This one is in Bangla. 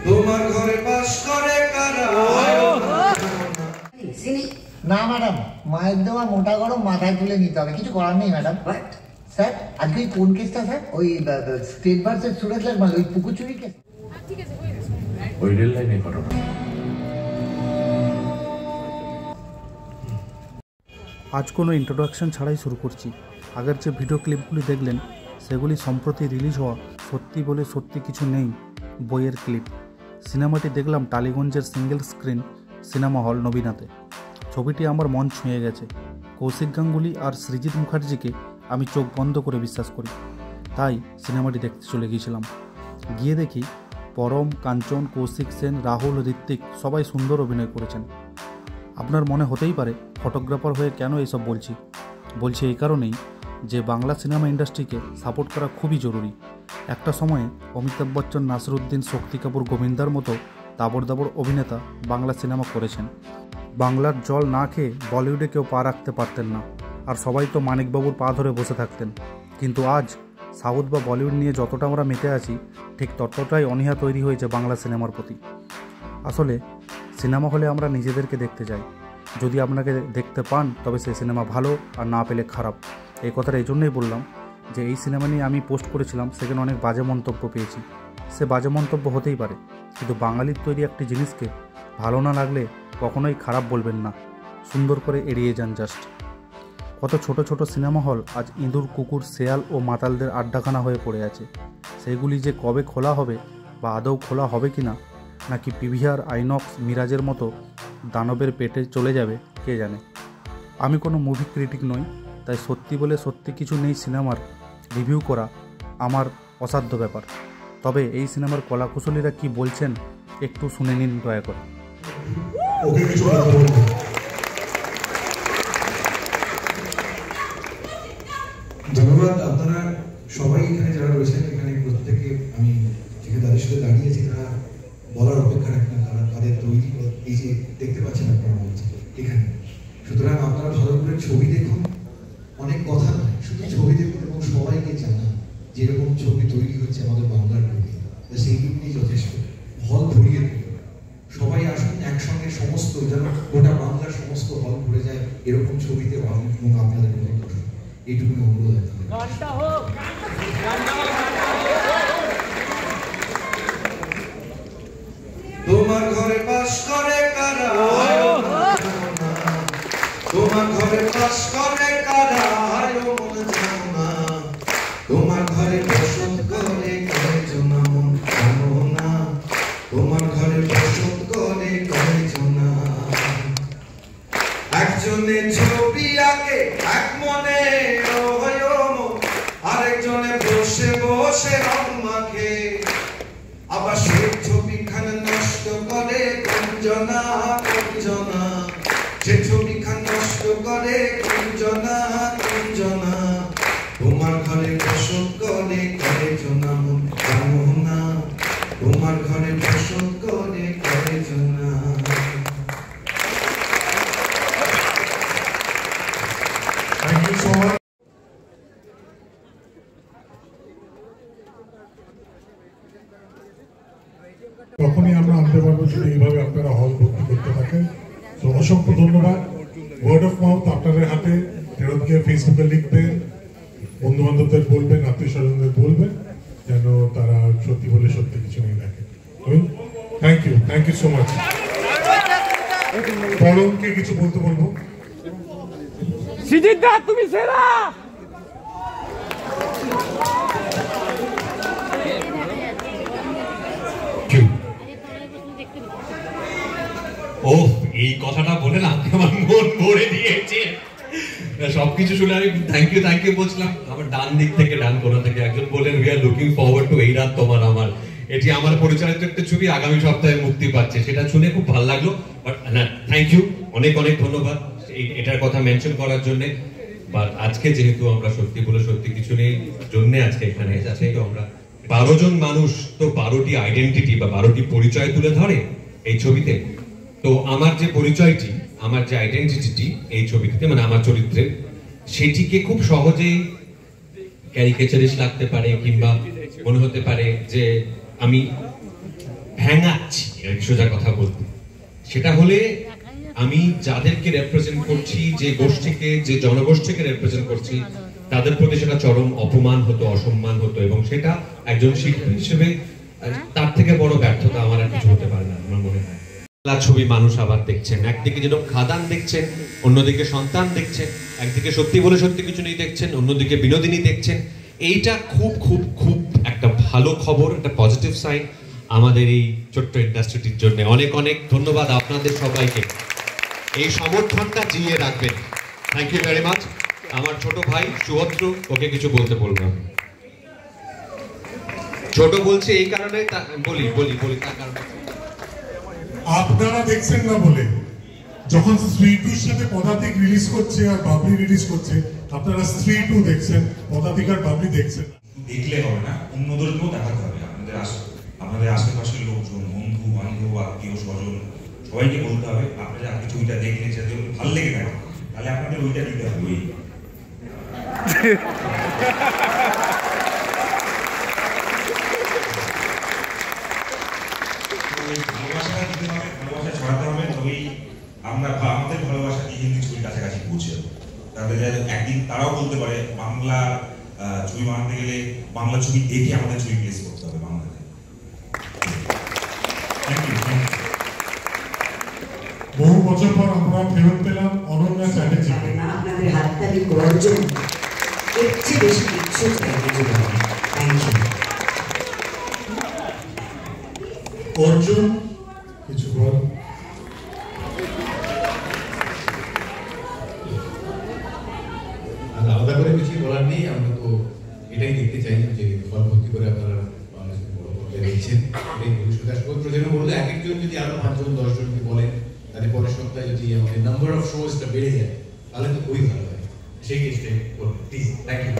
তোমার ঘরে বাস করে কারা? না ম্যাডাম, মায়ের দেওয়া মোটা গরম মাথায় তুলে নিতে হবে, কিছু করার নেই ম্যাডাম। স্যার আজকে কোন কেসটা স্যার? ওই স্টেট ভার্সেস সুরজ লাল, ওই পুকুর চুরি কেস। ওই রেল লাইনে ঘটনা। আজ কোনো ইন্ট্রোডাকশন ছাড়াই শুরু করছি। আগের যে ভিডিও ক্লিপগুলি দেখলেন সেগুলি সম্প্রতি রিলিজ হওয়া সত্যি বলে সত্যি কিছু নেই বইয়ের ক্লিপ। সিনেমাটি দেখলাম টালিগঞ্জের সিঙ্গেল স্ক্রিন সিনেমা হল নবীনাতে। ছবিটি আমার মন ছুঁয়ে গেছে। কৌশিক গাঙ্গুলি আর সৃজিত মুখার্জিকে আমি চোখ বন্ধ করে বিশ্বাস করি, তাই সিনেমাটি দেখতে চলে গিয়েছিলাম। গিয়ে দেখি পরম, কাঞ্চন, কৌশিক সেন, রাহুল, ঋত্বিক সবাই সুন্দর অভিনয় করেছেন। আপনার মনে হতেই পারে ফটোগ্রাফার হয়ে কেন এইসব বলছি এই কারণেই যে বাংলা সিনেমা ইন্ডাস্ট্রিকে সাপোর্ট করা খুবই জরুরি। একটা সময়ে অমিতাভ বচ্চন, নাসিরুদ্দিন, শক্তি কাপুর, গোবিন্দার মতো দাবড় দাবড় অভিনেতা বাংলা সিনেমা করেছেন। বাংলার জল না খেয়ে বলিউডে কেউ পা রাখতে পারতেন না, আর সবাই তো মানিকবাবুর পা ধরে বসে থাকতেন। কিন্তু আজ সাউথ বা বলিউড নিয়ে যতটা আমরা মেতে আছি, ঠিক ততটাই অনীহা তৈরি হয়েছে বাংলা সিনেমার প্রতি। আসলে সিনেমা হলে আমরা নিজেদেরকে দেখতে যাই, যদি আপনাকে দেখতে পান তবে সেই সিনেমা ভালো, আর না পেলে খারাপ। এই কথাটা এই জন্যই বললাম যে এই সিনেমা নিয়ে আমি পোস্ট করেছিলাম, সেখানে অনেক বাজে মন্তব্য পেয়েছি। সে বাজে মন্তব্য হতেই পারে, কিন্তু বাঙালির তৈরি একটি জিনিসকে ভালো না লাগলে কখনোই খারাপ বলবেন না, সুন্দর করে এড়িয়ে যান জাস্ট। কত ছোট ছোট সিনেমা হল আজ ইঁদুর, কুকুর, শেয়াল ও মাতালদের আড্ডাখানা হয়ে পড়ে আছে। সেগুলি যে কবে খোলা হবে বা আদৌ খোলা হবে কি না, নাকি পিভিআর, আইনক্স, মিরাজের মতো দানবের পেটে চলে যাবে কে জানে। আমি কোনো মুভি ক্রিটিক নই, তাই সত্যি বলে সত্যি কিছু নেই সিনেমার রিভিউ করা আমার অসাধ্য ব্যাপার। তবে এই সিনেমার কলাকুশলীরা কি বলছেন একটু শুনে নিন দয়া করে। ধন্যবাদ। আপনারা সবাই এখানে যারা রয়েছেন, এখানে প্রত্যেকে আমি যেখানে তাদের সাথে দাঁড়িয়েছি তারা বলার অপেক্ষা রাখেন না, তারা তাদের তৈরি এই যে দেখতে পাচ্ছেন আপনারা বলছেন এখানে। সুতরাং আপনারা ভালো করে ছবি দেখুন, অনেক কথা নয়, শুধু ছবি দেখুন এবং সবাইকে জানান যেরকম ছবি তৈরি হচ্ছে আমাদের বাংলার ছবি, সেইটুকুনি যথেষ্ট। হল ভরিয়ে দিন, সবাই আসুন একসঙ্গে, সমস্ত যেন গোটা বাংলার সমস্ত হল ভরে যায় এরকম ছবিতে এবং আপনাদের মতো দর্শক। এইটুকুনি অনুরোধ আছে। তোমার ঘরে বাস করে কারা? তোমার ঘরে বাস করে কারা? তোমার ঘরে বসত করে কয়জনা মন জানো না? তোমার ঘরে বসত করে কয়জনা? একজনে ছবি আঁকে এক মনে, আরেকজনে বসে বসে রং মাখে, আবার সেই ছবিখান নষ্ট করে কোনজনা কোনজনা, সে ছবিখান নষ্ট করে কোনজনা কোনজনা। তোমার ঘরে বসত করে কয়জনা মন জানো না? তোমার ঘরে বসত করে কয়জনা? Thank you so much. তখনই আমরা আনতে পারবো যদি এইভাবে আপনারা হল ভর্তি করতে থাকেন। তো অসংখ্য ধন্যবাদ। ওয়ার্ড অফ মাউথ আপনাদের হাতে, ফেরত গিয়ে ফেসবুকে লিখবেন, বন্ধু বান্ধবদের বলবেন, আত্মীয় স্বজনদের বলবেন, যেন তারা সত্যি বলে সত্যি কিছু নেই দেখে। Thank you so much. পরমকে কিছু বলতে বলবো। সৃজিত দা তুমি সেরা। ও এই কথাটা বলে না আমার মন ভরে দিয়েছে। সবকিছু শুনে আমি থ্যাংক ইউ বলছিলাম। আমার ডান দিক থেকে, ডান কোণা থেকে একজন বললেন we are looking forward to এই রাত তোমার আমার। এটি আমার পরিচালিত একটা ছবি, আগামী সপ্তাহে মুক্তি পাচ্ছে, সেটা শুনে খুব ভালো লাগলো। বাট থ্যাংক ইউ, অনেক ধন্যবাদ এটার কথা মেনশন করার জন্য। বাট আজকে যেহেতু আমরা সত্যি বলে সত্যি কিছু নেই জন্য আজকে এখানে এসেছি, তো আমরা 12 জন মানুষ তো 12টি আইডেন্টিটি বা 12টি পরিচয় তুলে ধরে এই ছবিতে। তো আমার যে পরিচয়টি, আমার যে আইডেন্টিটি এই ছবিটিতে, মানে আমার চরিত্রে, সেটিকে খুব সহজেই ক্যারিকেচারিস্ট লাগতে পারে, কিংবা মনে হতে পারে যে আমি ঠ্যাঙাচ্ছি, সোজা কথা বলতে। সেটা হলে আমি যাদেরকে রেপ্রেজেন্ট করছি, যে গোষ্ঠীকে, যে জনগোষ্ঠীকে রেপ্রেজেন্ট করছি, তাদের প্রতি সেটা চরম অপমান হতো, অসম্মান হতো, এবং সেটা একজন শিল্পী হিসেবে তার থেকে বড় ব্যর্থতা আমার আর কিছু হতে পারে না আমার মনে হয়। ছবি মানুষ আবার দেখছেন, একদিকে যেরকম খাদান দেখছেন, অন্যদিকে সন্তান দেখছেন, একদিকে সত্যি বলে সত্যি কিছু নেই দেখছেন, অন্যদিকে বিনোদিনী দেখছেন। এইটা খুব খুব খুব একটা ভালো খবর, একটা পজিটিভ সাইন আমাদের এই ছোট্ট ইন্ডাস্ট্রিটির জন্য। অনেক অনেক ধন্যবাদ আপনাদের সবাইকে, এই সমর্থনটা জিয়ে রাখবেন। Thank you very much. আমার ছোট ভাই সুভদ্র, ওকে কিছু বলতে বললাম। ছোট বলছে এই কারণে, বলি বলি বলি তার কারণে আপনারা দেখছেন না বলে, যখন স্ত্রী টুর সাথে পদাতিক রিলিজ করছে আর বাবলি রিলিজ করছে, আপনারা স্ত্রী টু দেখছেন, পদাতিক আর বাবলি দেখছেন। দেখলে হবে না, অন্যদেরকেও দেখাতে হবে। আপনাদের আশেপাশের লোকজন, বন্ধু বান্ধব, আত্মীয় স্বজন, সবাইকে বলতে হবে আপনারা আজকে ছবিটা দেখলে যাতে ভালো লেগে থাকে, তাহলে আপনাদের ওইটা দিতে হবে। ওই ভালোবাসা দিতে হবে, ভালোবাসা ছড়াতে হবে, তবেই আমরা আমাদের ভালোবাসা দিয়ে হিন্দি ছবির কাছাকাছি পৌঁছে যাবো। তাদের একদিন তারাও বলতে পারে বাংলা ছবি বানাতে গেলে বাংলা ছবি দেখে আমাদের ছবি প্লেস করতে হবে বাংলাতে। বহু বছর পর আমরা ফেরত পেলাম অনন্যা চ্যাটার্জিকে। আপনাদের হাততালি গর্জন, এর চেয়ে বেশি কিছু চাই না। Thank you. অর্জুন, কিছু বল। আলাদা করে কিছু বলার নেই, আমরা তো এটাই দেখতে চাই যে পরবর্তী করে আপনারা বাংলাদেশের বড় পর্যায়ে দেখছেন। এটাই ভবিষ্যতে আসবো। প্রজন্ম বলতে এক একজন যদি আরো 5 জন 10 জনকে বলেন, তাহলে পরের সপ্তাহে যদি আমাদের নাম্বার অফ শোজটা বেড়ে যায়, তাহলে তো খুবই ভালো হয়। সেই চেষ্টাই করবো। Please, thank you.